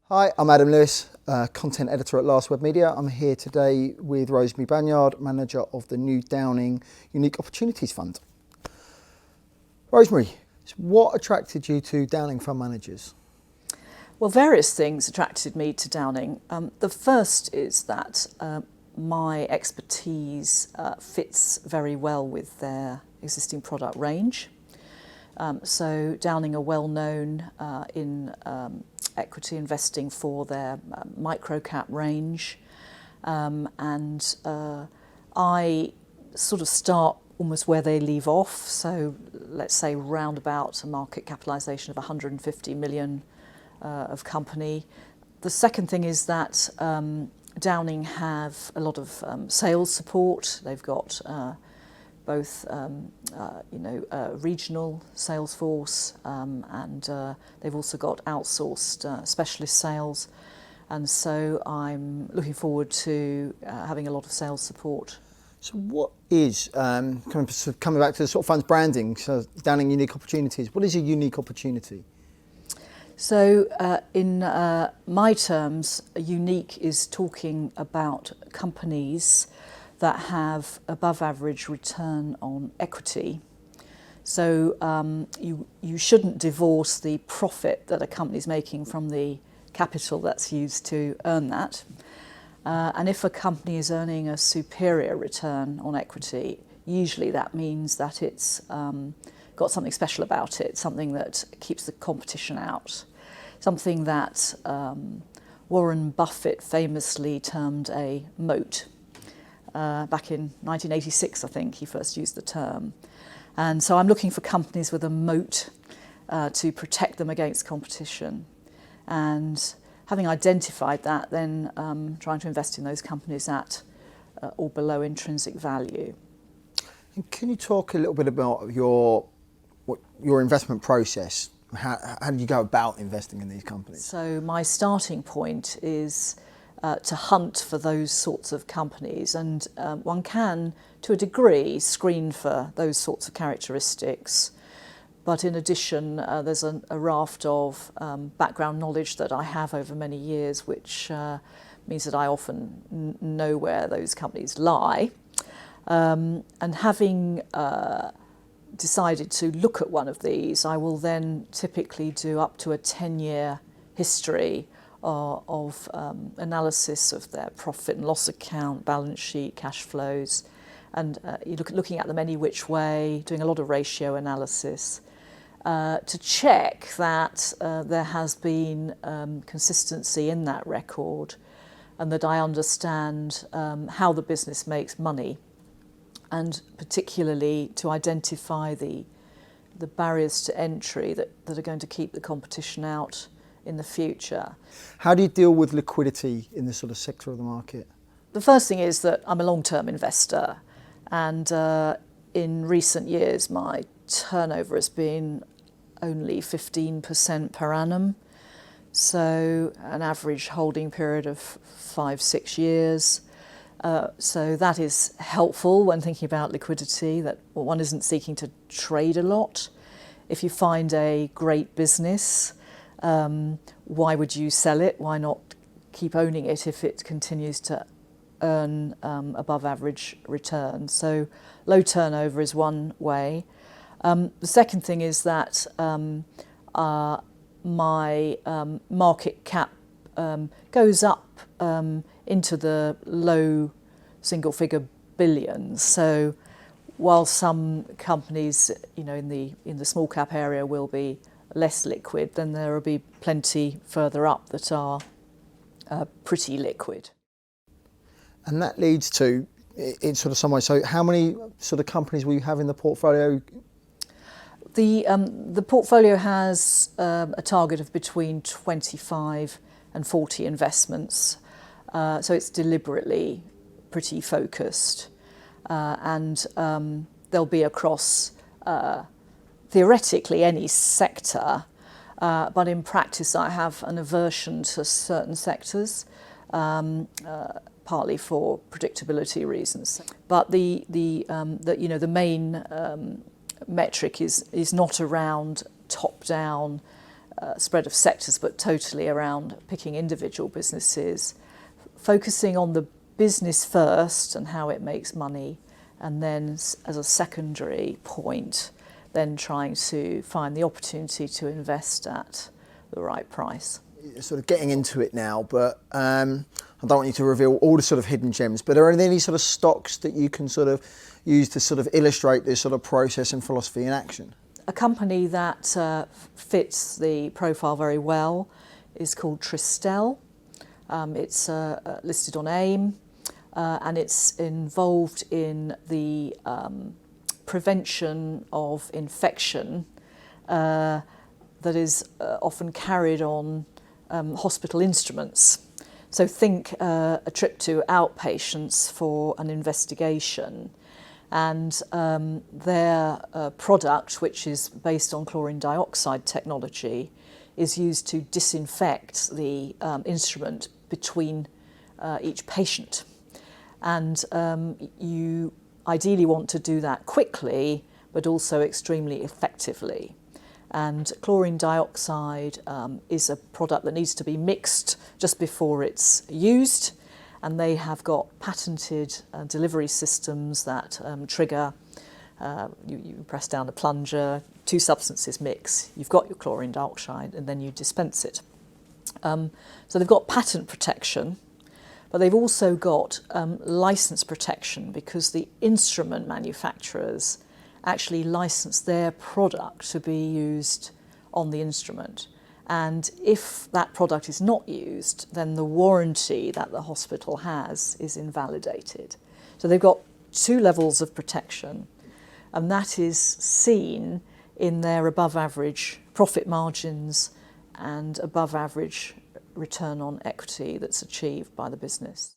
Hi, I'm Adam Lewis, content editor at Last Word Media. I'm here today with Rosemary Banyard, manager of the new Downing Unique Opportunities Fund. Rosemary, what attracted you to Downing Fund Managers? Well, various things attracted me to Downing. The first is that my expertise fits very well with their existing product range. So Downing are well known in equity investing for their micro-cap range, and I sort of start almost where they leave off. So let's say round about a market capitalisation of 150 million of company. The second thing is that Downing have a lot of sales support. They've got both regional sales force and they've also got outsourced specialist sales, and so I'm looking forward to having a lot of sales support. So what is, coming back to the sort of fund's branding, so Downing Unique Opportunities, what is a unique opportunity? So in my terms, unique is talking about companies that have above average return on equity. So you shouldn't divorce the profit that a company is making from the capital that's used to earn that. And if a company is earning a superior return on equity, usually that means that it's got something special about it, something that keeps the competition out, something that Warren Buffett famously termed a moat. Back in 1986, I think he first used the term. And so I'm looking for companies with a moat to protect them against competition. And having identified that, then trying to invest in those companies at or below intrinsic value. And can you talk a little bit about your investment process? How do you go about investing in these companies? So my starting point is to hunt for those sorts of companies, and one can, to a degree, screen for those sorts of characteristics. But in addition, there's a raft of background knowledge that I have over many years, which means that I often know where those companies lie. And having decided to look at one of these, I will then typically do up to a 10-year history of analysis of their profit and loss account, balance sheet, cash flows, and looking at them any which way, doing a lot of ratio analysis to check that there has been consistency in that record, and that I understand how the business makes money, and particularly to identify the barriers to entry that are going to keep the competition out in the future. How do you deal with liquidity in this sort of sector of the market? The first thing is that I'm a long-term investor, and in recent years my turnover has been only 15% per annum, so an average holding period of 5-6 years. So that is helpful when thinking about liquidity, that one isn't seeking to trade a lot. If you find a great business, why would you sell it? Why not keep owning it if it continues to earn above average returns? So low turnover is one way. The second thing is that my market cap goes up into the low single figure billions. So while some companies, in the small cap area will be less liquid, then there will be plenty further up that are pretty liquid. And that leads to, in sort of some way, so how many sort of companies will you have in the portfolio? The portfolio has a target of between 25 and 40 investments, so it's deliberately pretty focused, and they'll be across theoretically any sector, but in practice I have an aversion to certain sectors, partly for predictability reasons. But the main metric is not around top-down spread of sectors, but totally around picking individual businesses, focusing on the business first and how it makes money, and then as a secondary point, then trying to find the opportunity to invest at the right price. You're sort of getting into it now, but I don't want you to reveal all the sort of hidden gems, but are there any sort of stocks that you can sort of use to sort of illustrate this sort of process and philosophy in action? A company that fits the profile very well is called Tristel. It's listed on AIM, and it's involved in the prevention of infection that is often carried on hospital instruments. So think a trip to outpatients for an investigation, and their product, which is based on chlorine dioxide technology, is used to disinfect the instrument between each patient. And you ideally want to do that quickly, but also extremely effectively. And chlorine dioxide is a product that needs to be mixed just before it's used, and they have got patented delivery systems that trigger, you press down the plunger, two substances mix, you've got your chlorine dioxide, and then you dispense it. So they've got patent protection, but they've also got license protection, because the instrument manufacturers actually license their product to be used on the instrument. And if that product is not used, then the warranty that the hospital has is invalidated. So they've got two levels of protection, and that is seen in their above average profit margins and above average return on equity that's achieved by the business.